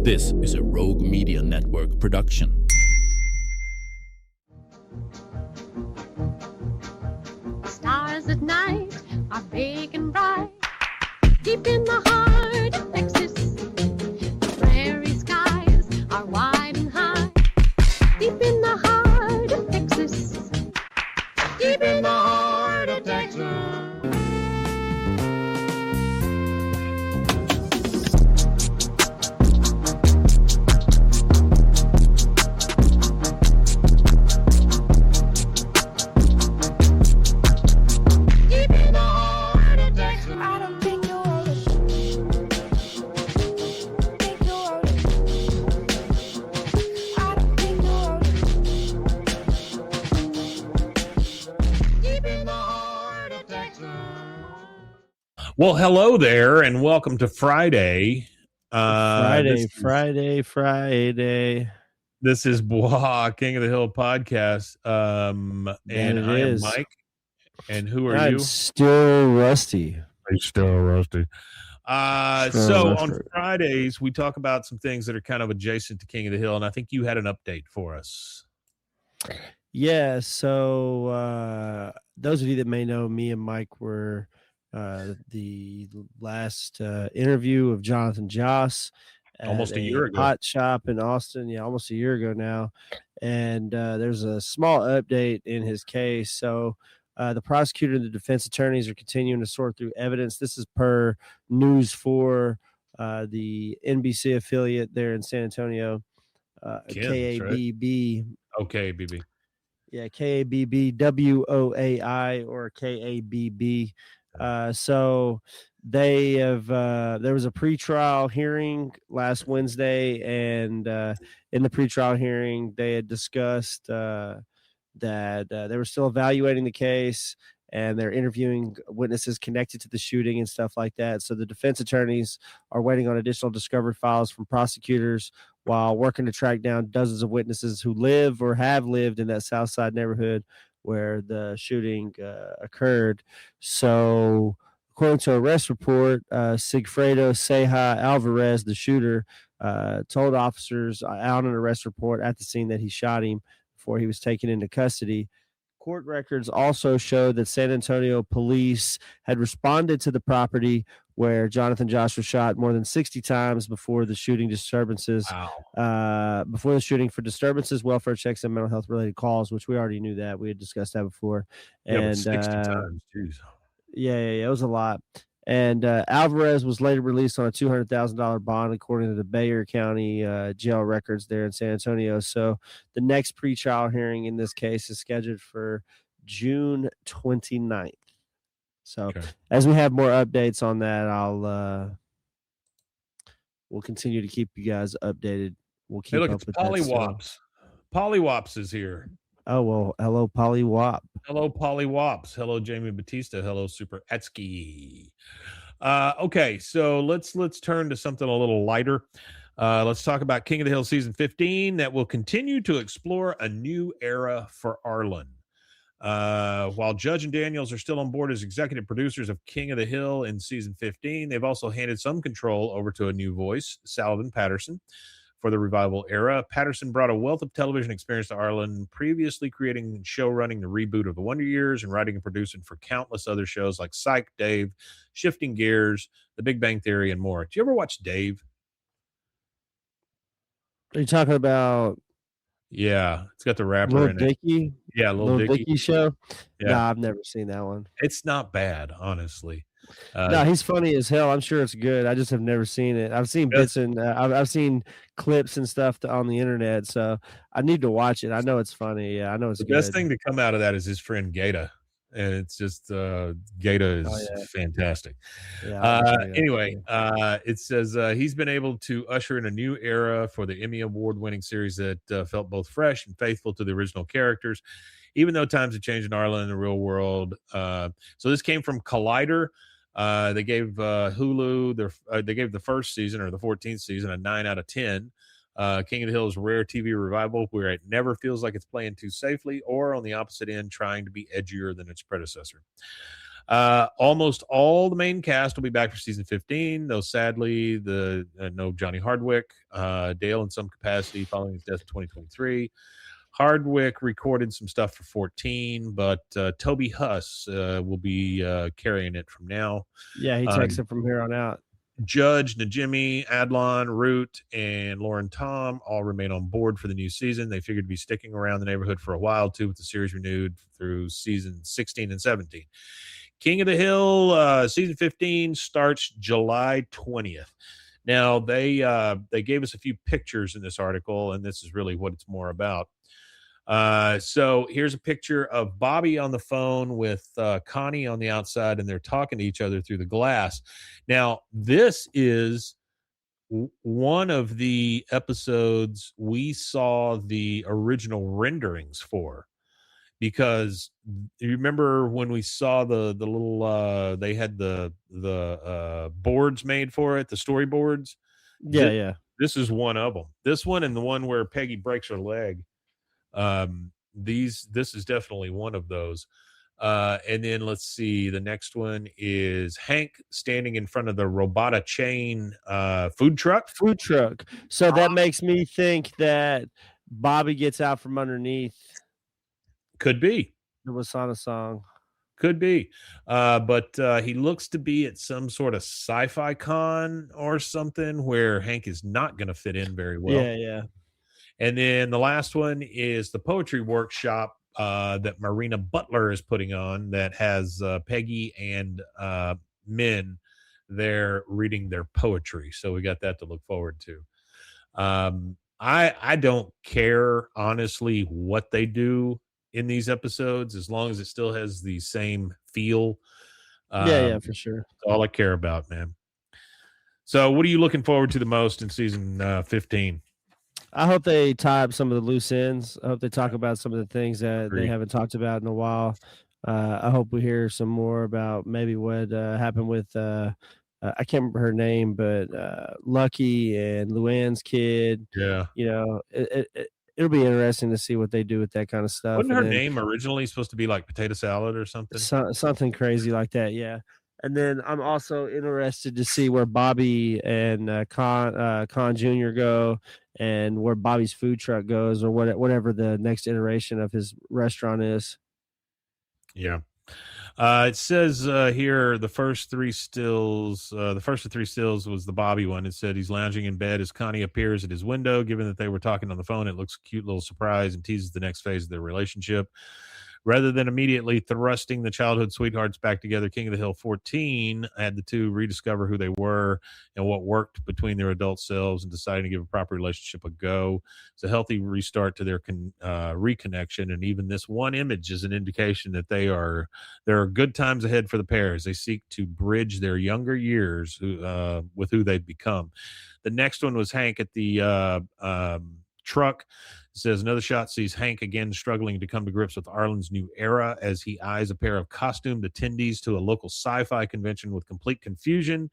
This is a Rogue Media Network production. Stars at night are big and bright, deep in the heart of Texas. The prairie skies are wide and high, deep in the heart of Texas. Deep in the heart of Texas. Well, hello there, and welcome to Friday. Friday. This is Bois, King of the Hill podcast. And I am Mike. And who are I'm you? still Rusty. He's still Rusty. So Rusty. on Fridays, we talk about some things that are kind of adjacent to King of the Hill, and I think you had an update for us. Yeah, so those of you that may know, me and Mike were the last interview of Jonathan Joss at Almost a year ago. Hot Shop in Austin. Yeah, almost a year ago now. And there's a small update in his case. So the prosecutor and the defense attorneys are continuing to sort through evidence. This is per News 4, the NBC affiliate there in San Antonio, KABB. Right? Okay, BB. Yeah, KABBWOAI or KABB. So they have there was a pretrial hearing last Wednesday, and in the pretrial hearing they had discussed that they were still evaluating the case, and they're interviewing witnesses connected to the shooting and stuff like that. So the defense attorneys are waiting on additional discovery files from prosecutors while working to track down dozens of witnesses who live or have lived in that South Side neighborhood where the shooting occurred. So according to an arrest report, Sigfredo Ceja Alvarez, the shooter, told officers on an arrest report at the scene that he shot him before he was taken into custody. Court records also showed that San Antonio police had responded to the property where Jonathan Joss was shot more than 60 times before the shooting disturbances. Wow. Before the shooting for disturbances, welfare checks, and mental health related calls, which we already knew that. We had discussed that before. Yeah, 60 times. Jeez. Yeah, it was a lot. And Alvarez was later released on a $200,000 bond, according to the Bexar County jail records there in San Antonio. So the next pretrial hearing in this case is scheduled for June 29th. So as we have more updates on that, we'll continue to keep you guys updated. We'll keep up with Pollywops. Pollywops is here. Oh, well, hello, Pollywop. Hello, Pollywops. Hello, Jamie Batista. Hello, Super Etsky. Okay, so let's turn to something a little lighter. Let's talk about King of the Hill season 15 that will continue to explore a new era for Arlen. While Judge and Daniels are still on board as executive producers of King of the Hill in season 15, they've also handed some control over to a new voice, Saladin Patterson, for the revival era. Patterson brought a wealth of television experience to Arlen, previously creating and show running the reboot of The Wonder Years and writing and producing for countless other shows like Psych, Dave, Shifting Gears, The Big Bang Theory, and more. Do you ever watch Dave? Are you talking about? Yeah, it's got the rapper Lil in Dicky? it. Yeah, Lil Dicky show? Yeah. No, I've never seen that one. It's not bad, honestly. No, he's funny as hell. I'm sure it's good. I just have never seen it. I've seen bits and I've seen clips and stuff on the internet, so I need to watch it. I know it's funny. Yeah, I know it's the good. Best thing to come out of that is his friend Gata, and it's just Gata is fantastic. Yeah. Anyway, it says he's been able to usher in a new era for the Emmy Award-winning series that felt both fresh and faithful to the original characters, even though times have changed in Arlen and the real world. So this came from Collider. They gave Hulu they gave the first season, or the 14th season, a 9 out of 10. King of the Hill is a rare TV revival where it never feels like it's playing too safely, or on the opposite end, trying to be edgier than its predecessor. Almost all the main cast will be back for season 15, though sadly, no Johnny Hardwick, Dale in some capacity following his death in 2023. Hardwick recorded some stuff for 14, but Toby Huss will be carrying it from now. Yeah, he takes it from here on out. Judge, Najimy, Adlon, Root, and Lauren Tom all remain on board for the new season. They figured to be sticking around the neighborhood for a while, too, with the series renewed through season 16 and 17. King of the Hill, season 15 starts July 20th. Now, they gave us a few pictures in this article, and this is really what it's more about. So here's a picture of Bobby on the phone with Connie on the outside, and they're talking to each other through the glass. Now, this is one of the episodes we saw the original renderings for, because you remember when we saw the little they had the boards made for it, the storyboards. Yeah. This is one of them. This one and the one where Peggy breaks her leg. This is definitely one of those. And then let's see, the next one is Hank standing in front of the Robota chain food truck. So that makes me think that Bobby gets out from underneath. Could be the Wasana song. Could be. But he looks to be at some sort of sci-fi con or something where Hank is not going to fit in very well. Yeah. And then the last one is the poetry workshop that Marina Butler is putting on that has Peggy and Min there reading their poetry. So we got that to look forward to. I don't care, honestly, what they do in these episodes, as long as it still has the same feel. Yeah, for sure. That's all I care about, man. So what are you looking forward to the most in season 15? I hope they tie up some of the loose ends. I hope they talk about some of the things that they haven't talked about in a while. I hope we hear some more about maybe what happened with I can't remember her name, but Lucky and Luann's kid. Yeah. You know, it'll be interesting to see what they do with that kind of stuff. Wasn't her name originally supposed to be like potato salad or something? Something crazy like that, yeah. And then I'm also interested to see where Bobby and Con Jr. go, and where Bobby's food truck goes, or whatever the next iteration of his restaurant is. Yeah. It says here the first of three stills was the Bobby one. It said he's lounging in bed as Connie appears at his window. Given that they were talking on the phone, it looks a cute little surprise and teases the next phase of their relationship. Rather than immediately thrusting the childhood sweethearts back together, King of the Hill 14 had the two rediscover who they were and what worked between their adult selves, and deciding to give a proper relationship a go. It's a healthy restart to their reconnection, and even this one image is an indication that there are good times ahead for the pair as they seek to bridge their younger years with who they've become. The next one was Hank at the truck. It says another shot sees Hank again struggling to come to grips with Arlen's new era as he eyes a pair of costumed attendees to a local sci-fi convention with complete confusion.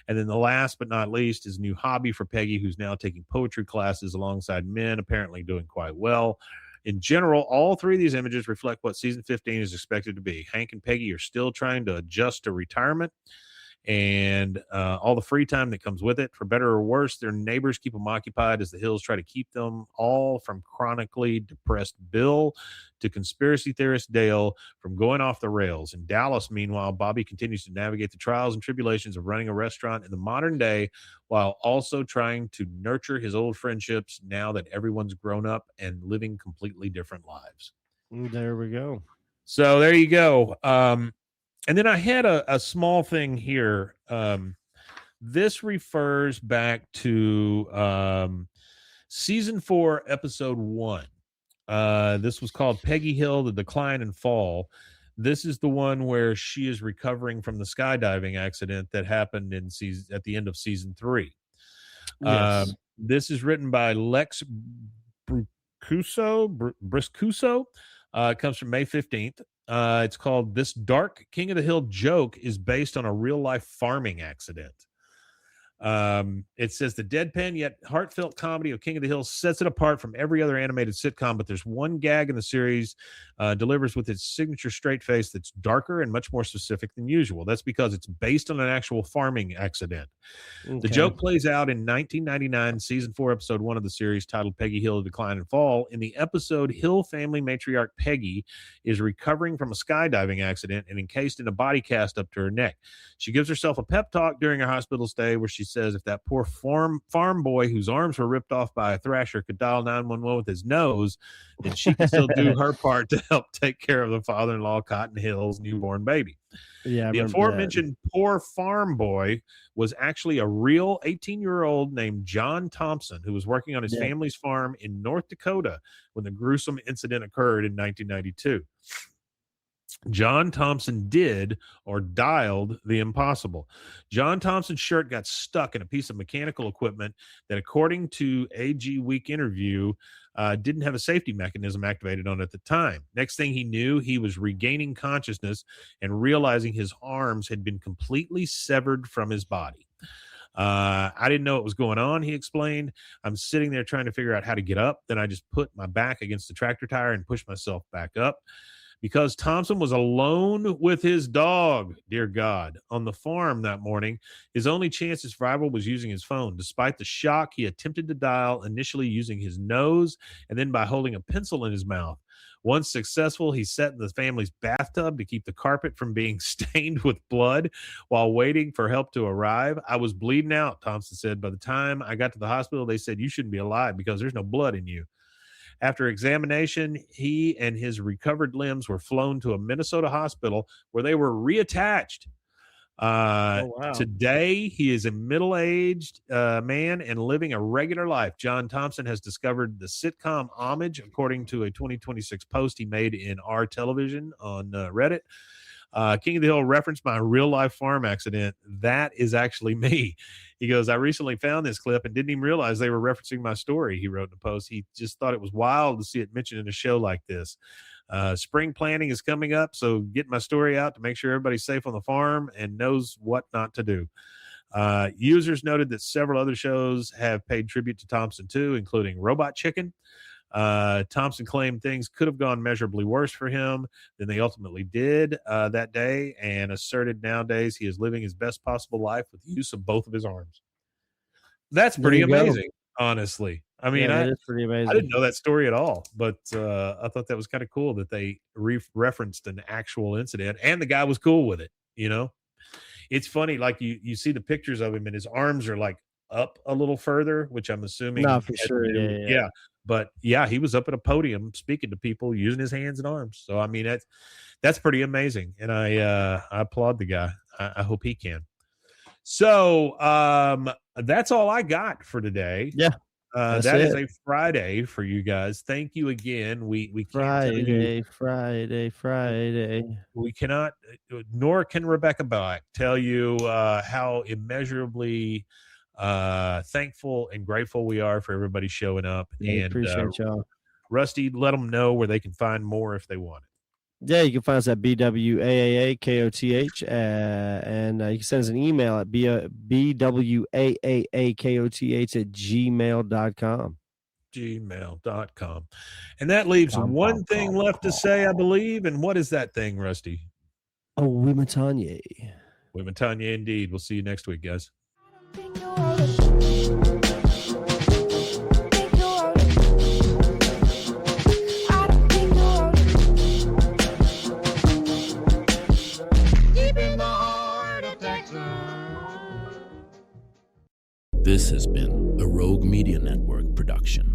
And then the last but not least is new hobby for Peggy, who's now taking poetry classes alongside Min, apparently doing quite well. In general, all three of these images reflect what season 15 is expected to be. Hank and Peggy are still trying to adjust to retirement and all the free time that comes with it. For better or worse, their neighbors keep them occupied as the Hills try to keep them, all from chronically depressed Bill to conspiracy theorist Dale, from going off the rails. In Dallas, meanwhile, Bobby continues to navigate the trials and tribulations of running a restaurant in the modern day while also trying to nurture his old friendships now that everyone's grown up and living completely different lives. There we go. So there you go. And then I had a small thing here. This refers back to season 4, episode 1. This was called Peggy Hill, The Decline and Fall. This is the one where she is recovering from the skydiving accident that happened at the end of season 3. Yes. This is written by Lex Briscuso. It comes from May 15th. It's called This Dark King of the Hill Joke is based on a real-life farming accident. It says the deadpan yet heartfelt comedy of King of the Hill sets it apart from every other animated sitcom, but there's one gag in the series delivers with its signature straight face that's darker and much more specific than usual. That's because it's based on an actual farming accident. The joke plays out in 1999, season 4, episode 1 of the series, titled Peggy Hill, Decline and Fall. In the episode, Hill family matriarch Peggy is recovering from a skydiving accident and encased in a body cast up to her neck. She gives herself a pep talk during her hospital stay where she says if that poor farm boy whose arms were ripped off by a thrasher could dial 911 with his nose, then she can still do her part to help take care of the father-in-law Cotton Hill's newborn baby. Yeah, the aforementioned poor farm boy was actually a real 18-year-old named John Thompson who was working on his family's farm in North Dakota when the gruesome incident occurred in 1992. John Thompson did or dialed the impossible. John Thompson's shirt got stuck in a piece of mechanical equipment that, according to AG Week interview, didn't have a safety mechanism activated on it at the time. Next thing he knew, he was regaining consciousness and realizing his arms had been completely severed from his body. I didn't know what was going on, he explained. I'm sitting there trying to figure out how to get up. Then I just put my back against the tractor tire and pushed myself back up. Because Thompson was alone with his dog, dear God, on the farm that morning, his only chance of survival was using his phone. Despite the shock, he attempted to dial, initially using his nose and then by holding a pencil in his mouth. Once successful, he sat in the family's bathtub to keep the carpet from being stained with blood while waiting for help to arrive. I was bleeding out, Thompson said. By the time I got to the hospital, they said, you shouldn't be alive because there's no blood in you. After examination, he and his recovered limbs were flown to a Minnesota hospital where they were reattached. Today, he is a middle-aged man and living a regular life. John Thompson has discovered the sitcom Homage, according to a 2026 post he made in R Television on Reddit. King of the Hill referenced my real-life farm accident. That is actually me. He goes, I recently found this clip and didn't even realize they were referencing my story, he wrote in a post. He just thought it was wild to see it mentioned in a show like this. Spring planting is coming up, so get my story out to make sure everybody's safe on the farm and knows what not to do. Users noted that several other shows have paid tribute to Thompson, too, including Robot Chicken. Thompson claimed things could have gone measurably worse for him than they ultimately did that day, and asserted nowadays he is living his best possible life with the use of both of his arms. That's pretty amazing, honestly. I mean, that is pretty amazing. I didn't know that story at all, but I thought that was kind of cool that they referenced an actual incident, and the guy was cool with it. You know, it's funny, like you see the pictures of him, and his arms are like up a little further, which I'm assuming. No, for sure. Yeah. But yeah, he was up at a podium speaking to people using his hands and arms. So I mean, that's pretty amazing, and I applaud the guy. I hope he can. So that's all I got for today. Yeah. That is a Friday for you guys. Thank you again. We can't Friday. We cannot, nor can Rebecca Black tell you how immeasurably thankful and grateful we are for everybody showing up. Yeah, and appreciate y'all. Rusty, let them know where they can find more if they want it. Yeah, you can find us at BWAAAKOTH, and you can send us an email at BWAAAKOTH@gmail.com. Gmail.com. And that leaves one thing left to say, I believe. And what is that thing, Rusty? Oh, we Matanye. We Matanye, indeed. We'll see you next week, guys. This has been a Rogue Media Network production.